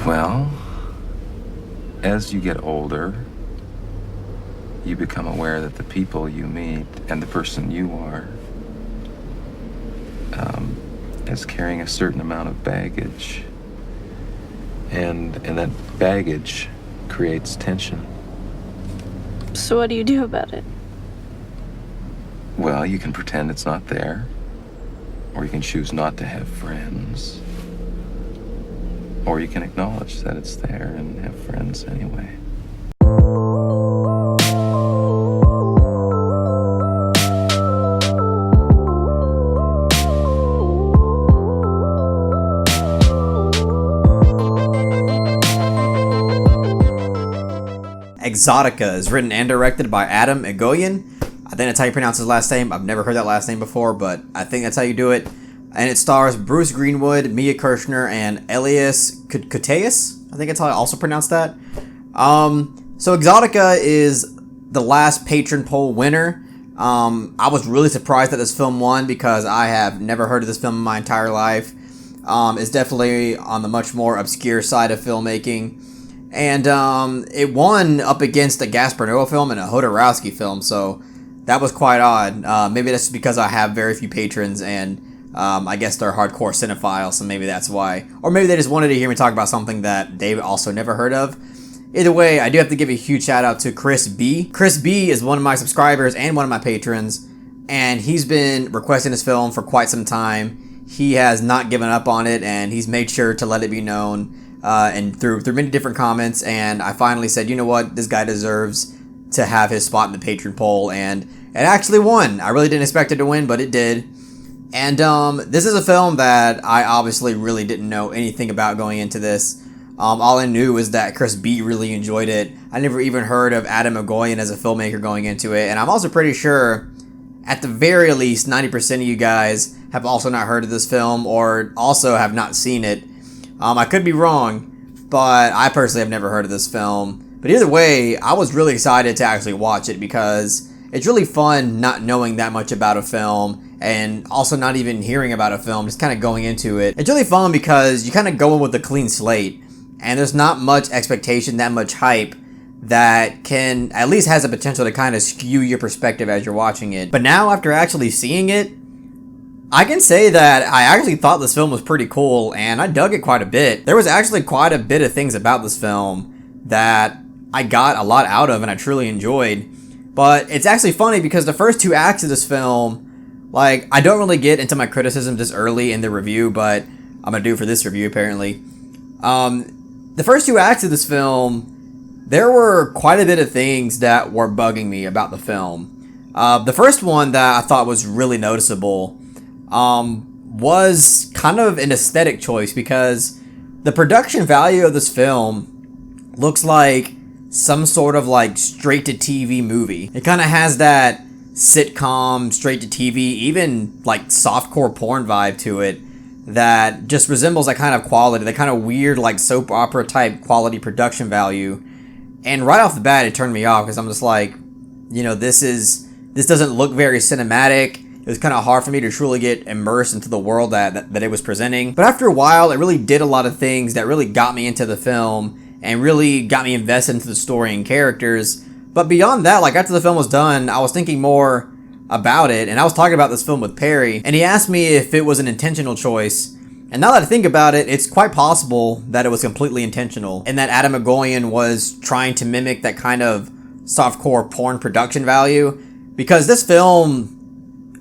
Well, as you get older, you become aware that the people you meet and the person you are is carrying a certain amount of baggage. And that baggage creates tension. So what do you do about it? Well, you can pretend it's not there, or you can choose not to have friends, or you can acknowledge that it's there and have friends anyway. Exotica is written and directed by Adam Egoyen. I think that's how you pronounce his last name. I've never heard that last name before, but I think that's how you do it. And it stars Bruce Greenwood, Mia Kirshner, and Elias Koteas. I think that's how I also pronounce that. So Exotica is the last patron poll winner. I was really surprised that this film won because I have never heard of this film in my entire life. It's definitely on the much more obscure side of filmmaking. And it won up against a Gaspar Noé film and a Jodorowsky film, so that was quite odd. Maybe that's because I have very few patrons, and I guess they're hardcore cinephiles, so maybe that's why. Or maybe they just wanted to hear me talk about something that they also never heard of. Either way, I do have to give a huge shout out to Chris B. Chris B is one of my subscribers and one of my patrons, and he's been requesting this film for quite some time. He has not given up on it, and he's made sure to let it be known. And through many different comments, and I finally said, you know what, this guy deserves to have his spot in the patron poll, and it actually won. I really didn't expect it to win, but it did. And this is a film that I obviously really didn't know anything about going into this. All I knew was that Chris B really enjoyed it. I never even heard of Adam Egoyen as a filmmaker going into it, and I'm also pretty sure, at the very least, 90% of you guys have also not heard of this film, or also have not seen it. I could be wrong, but I personally have never heard of this film. But either way, I was really excited to actually watch it because it's really fun not knowing that much about a film and also not even hearing about a film, just kind of going into it. It's really fun because you kind of go in with a clean slate and there's not much expectation, that much hype that can, at least has the potential to kind of skew your perspective as you're watching it. But now after actually seeing it, I can say that I actually thought this film was pretty cool, and I dug it quite a bit. There was actually quite a bit of things about this film that I got a lot out of and I truly enjoyed. But it's actually funny because the first two acts of this film, like, I don't really get into my criticism this early in the review, but I'm going to do it for this review apparently. The first two acts of this film, there were quite a bit of things that were bugging me about the film. The first one that I thought was really noticeable was kind of an aesthetic choice because the production value of this film looks like some sort of like straight to TV movie. It kind of has that sitcom, straight to TV, even like softcore porn vibe to it that just resembles that kind of quality, that kind of weird like soap opera type quality production value. And right off the bat, it turned me off because I'm just like, you know, this doesn't look very cinematic. It was kind of hard for me to truly get immersed into the world that it was presenting. But after a while, it really did a lot of things that really got me into the film and really got me invested into the story and characters. But beyond that, like after the film was done, I was thinking more about it. And I was talking about this film with Perry, and he asked me if it was an intentional choice. And now that I think about it, it's quite possible that it was completely intentional and that Adam Egoyen was trying to mimic that kind of softcore porn production value. Because this film,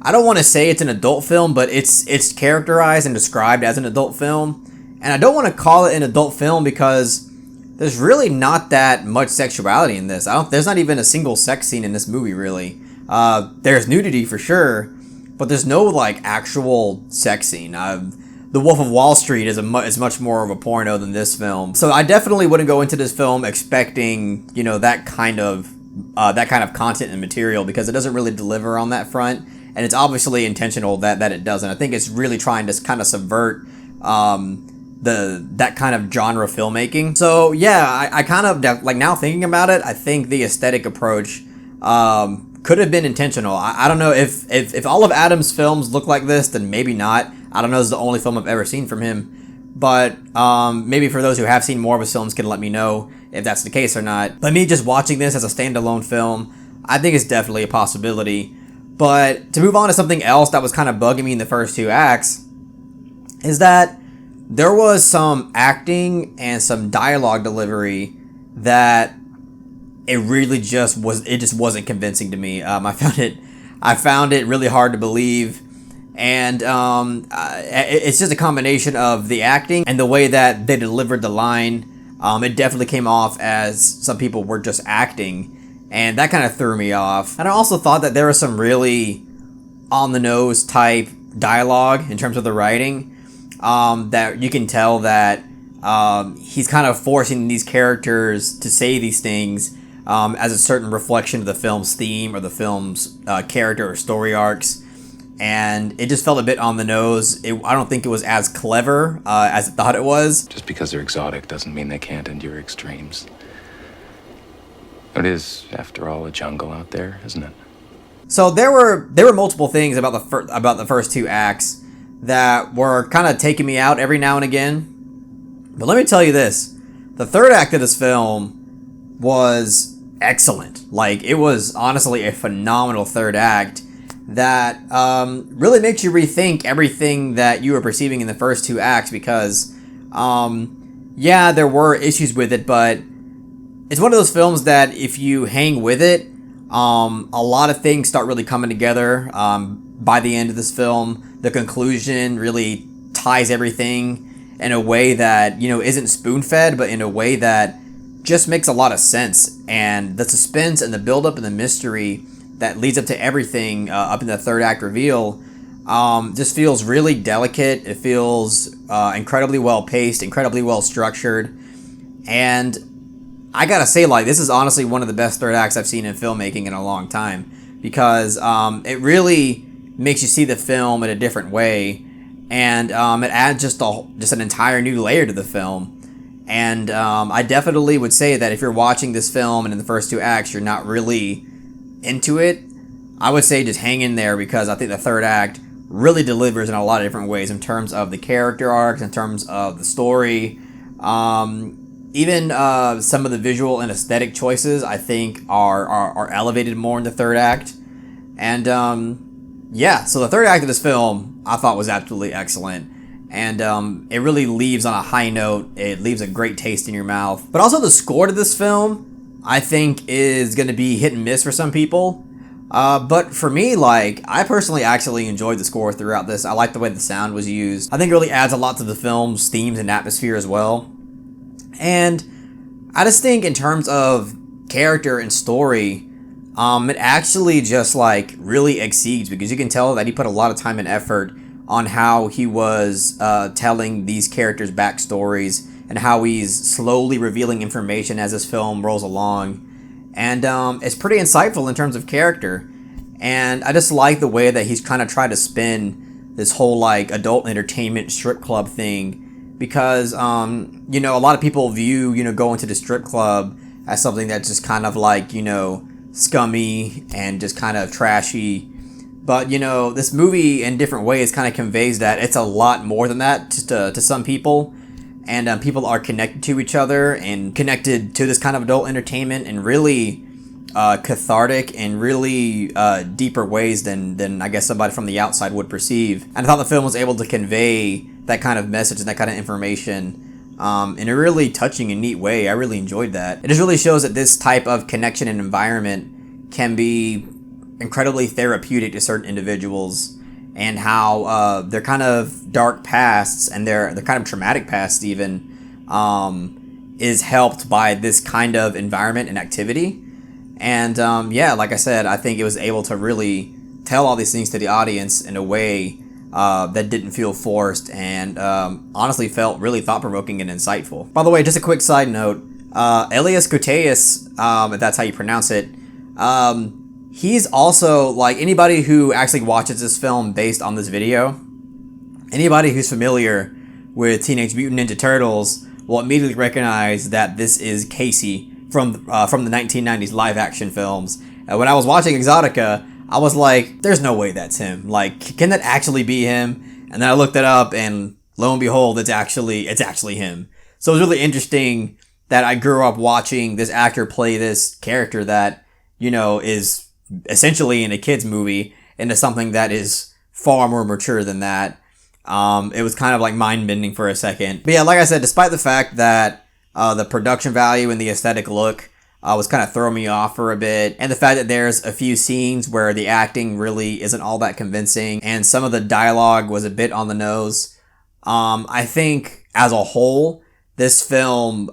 I don't want to say it's an adult film, but it's characterized and described as an adult film. And I don't want to call it an adult film because there's really not that much sexuality in this. There's not even a single sex scene in this movie, really. There's nudity for sure, but there's no like actual sex scene. The Wolf of Wall Street is much more of a porno than this film. So I definitely wouldn't go into this film expecting, you know, that kind of content and material because it doesn't really deliver on that front. And it's obviously intentional that it doesn't. I think it's really trying to kind of subvert that kind of genre filmmaking. So yeah, I kind of like now thinking about it, I think the aesthetic approach could have been intentional. I don't know if all of Adam's films look like this, then maybe not. I don't know. This is the only film I've ever seen from him. but maybe for those who have seen more of his films can let me know if that's the case or not. But me just watching this as a standalone film, I think it's definitely a possibility. But to move on to something else that was kind of bugging me in the first two acts is that there was some acting and some dialogue delivery that it really just wasn't convincing to me. I found it really hard to believe, and it's just a combination of the acting and the way that they delivered the line. It definitely came off as some people were just acting, and that kind of threw me off. And I also thought that there was some really on-the-nose type dialogue in terms of the writing, that you can tell that he's kind of forcing these characters to say these things as a certain reflection of the film's theme or the film's character or story arcs. And it just felt a bit on the nose. I don't think it was as clever as I thought it was. Just because they're exotic doesn't mean they can't endure extremes. It is, after all, a jungle out there, isn't it? So there were multiple things about the first two acts that were kind of taking me out every now and again. But let me tell you this. The third act of this film was excellent. Like, it was honestly a phenomenal third act that really makes you rethink everything that you were perceiving in the first two acts, because yeah, there were issues with it, but it's one of those films that if you hang with it, a lot of things start really coming together. By the end of this film, the conclusion really ties everything in a way that, you know, isn't spoon-fed, but in a way that just makes a lot of sense. And the suspense and the build-up and the mystery that leads up to everything up in the third act reveal just feels really delicate. It feels incredibly well-paced, incredibly well-structured. And I gotta say, like, this is honestly one of the best third acts I've seen in filmmaking in a long time, because it really makes you see the film in a different way, and it adds just an entire new layer to the film. And I definitely would say that if you're watching this film and in the first two acts you're not really into it, I would say just hang in there, because I think the third act really delivers in a lot of different ways in terms of the character arcs, in terms of the story, even some of the visual and aesthetic choices I think are elevated more in the third act. And yeah, so the third act of this film I thought was absolutely excellent. And it really leaves on a high note. It leaves a great taste in your mouth. But also the score to this film, I think, is going to be hit and miss for some people. But for me, like, I personally actually enjoyed the score throughout this. I like the way the sound was used. I think it really adds a lot to the film's themes and atmosphere as well. And I just think in terms of character and story, it actually just, like, really exceeds, because you can tell that he put a lot of time and effort on how he was telling these characters' backstories and how he's slowly revealing information as this film rolls along. And it's pretty insightful in terms of character. And I just like the way that he's kind of tried to spin this whole, like, adult entertainment strip club thing. Because, you know, a lot of people view, you know, going to the strip club as something that's just kind of like, you know, scummy and just kind of trashy. But, you know, this movie in different ways kind of conveys that it's a lot more than that to some people. And people are connected to each other and connected to this kind of adult entertainment in really cathartic and really deeper ways than I guess somebody from the outside would perceive. And I thought the film was able to convey that kind of message and that kind of information in a really touching and neat way. I really enjoyed that. It just really shows that this type of connection and environment can be incredibly therapeutic to certain individuals, and how their kind of dark pasts and their kind of traumatic past even is helped by this kind of environment and activity. And yeah, like I said, I think it was able to really tell all these things to the audience in a way that didn't feel forced, and honestly felt really thought-provoking and insightful. By the way, just a quick side note, Elias Koteas, if that's how you pronounce it, he's also, like, anybody who actually watches this film based on this video, anybody who's familiar with Teenage Mutant Ninja Turtles will immediately recognize that this is Casey from the 1990s live-action films. When I was watching Exotica, I was like, there's no way that's him. Like, can that actually be him? And then I looked it up, and lo and behold, it's actually him. So it was really interesting that I grew up watching this actor play this character that, you know, is essentially in a kid's movie into something that is far more mature than that. It was kind of like mind-bending for a second. But yeah, like I said, despite the fact that the production value and the aesthetic look was kind of throwing me off for a bit, and the fact that there's a few scenes where the acting really isn't all that convincing, and some of the dialogue was a bit on the nose, I think as a whole, this film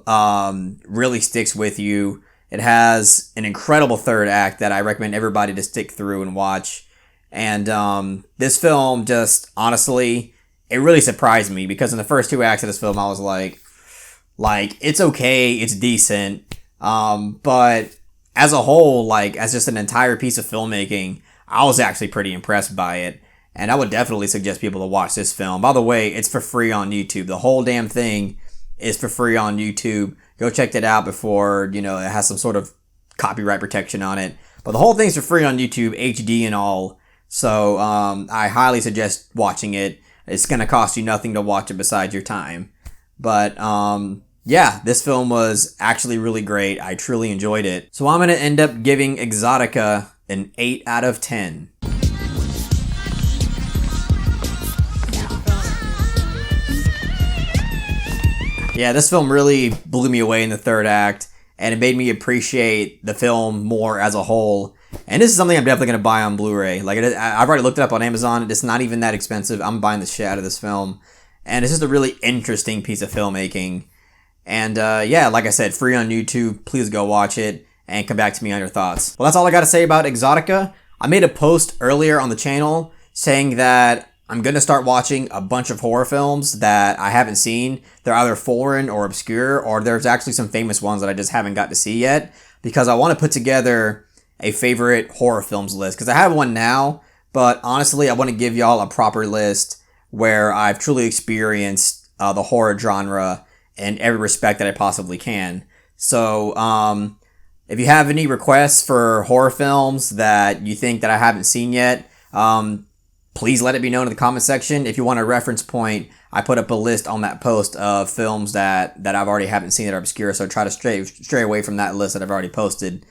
really sticks with you. It has an incredible third act that I recommend everybody to stick through and watch. And this film just, honestly, it really surprised me, because in the first 2 acts of this film, I was like, it's okay, it's decent. But as a whole, like, as just an entire piece of filmmaking, I was actually pretty impressed by it. And I would definitely suggest people to watch this film. By the way, it's for free on YouTube. The whole damn thing is for free on YouTube. Go check it out before, you know, it has some sort of copyright protection on it. But the whole thing's for free on YouTube, HD and all. So, I highly suggest watching it. It's gonna cost you nothing to watch it besides your time. But, yeah, this film was actually really great. I truly enjoyed it. So I'm gonna end up giving Exotica an 8 out of 10. Yeah, this film really blew me away in the third act, and it made me appreciate the film more as a whole. And this is something I'm definitely going to buy on Blu-ray. Like, I've already looked it up on Amazon. It's not even that expensive. I'm buying the shit out of this film. And it's just a really interesting piece of filmmaking. And yeah, like I said, free on YouTube. Please go watch it and come back to me on your thoughts. Well, that's all I got to say about Exotica. I made a post earlier on the channel saying that I'm going to start watching a bunch of horror films that I haven't seen. They're either foreign or obscure, or there's actually some famous ones that I just haven't got to see yet, because I want to put together a favorite horror films list, because I have one now, but honestly, I want to give y'all a proper list where I've truly experienced the horror genre in every respect that I possibly can. So, if you have any requests for horror films that you think that I haven't seen yet, please let it be known in the comment section. If you want a reference point, I put up a list on that post of films that I've already haven't seen that are obscure, so try to stray away from that list that I've already posted.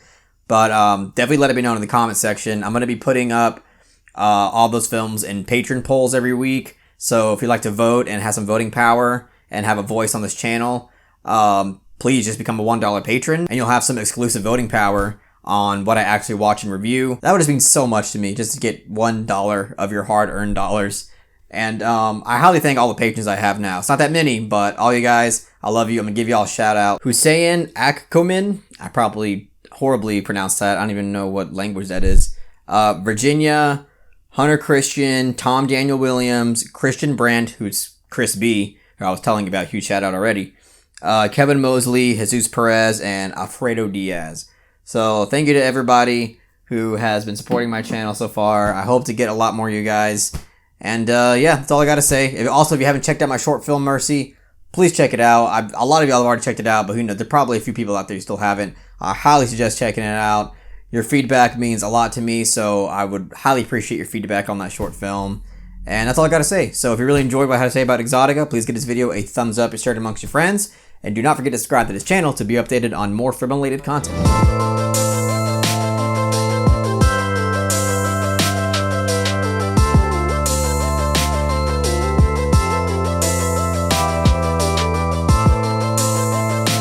But definitely let it be known in the comment section. I'm going to be putting up all those films in patron polls every week, so if you'd like to vote and have some voting power and have a voice on this channel, please just become a $1 patron, and you'll have some exclusive voting power on what I actually watch and review. That would have been so much to me, just to get $1 of your hard-earned dollars. And I highly thank all the patrons I have now. It's not that many, but all you guys, I love you. I'm gonna give you all a shout out. Hussein Akkomin, I probably horribly pronounced that. I don't even know what language that is. Virginia, Hunter Christian, Tom Daniel Williams, Christian Brandt, who's Chris B, who I was telling you about, huge shout out already. Kevin Mosley, Jesus Perez, and Alfredo Diaz. So thank you to everybody who has been supporting my channel so far. I hope to get a lot more of you guys. And yeah, that's all I got to say. If you haven't checked out my short film, Mercy, please check it out. A lot of y'all have already checked it out, but who knows? There are probably a few people out there who still haven't. I highly suggest checking it out. Your feedback means a lot to me, so I would highly appreciate your feedback on that short film. And that's all I got to say. So if you really enjoyed what I had to say about Exotica, please give this video a thumbs up and share it amongst your friends. And do not forget to subscribe to this channel to be updated on more film-related content.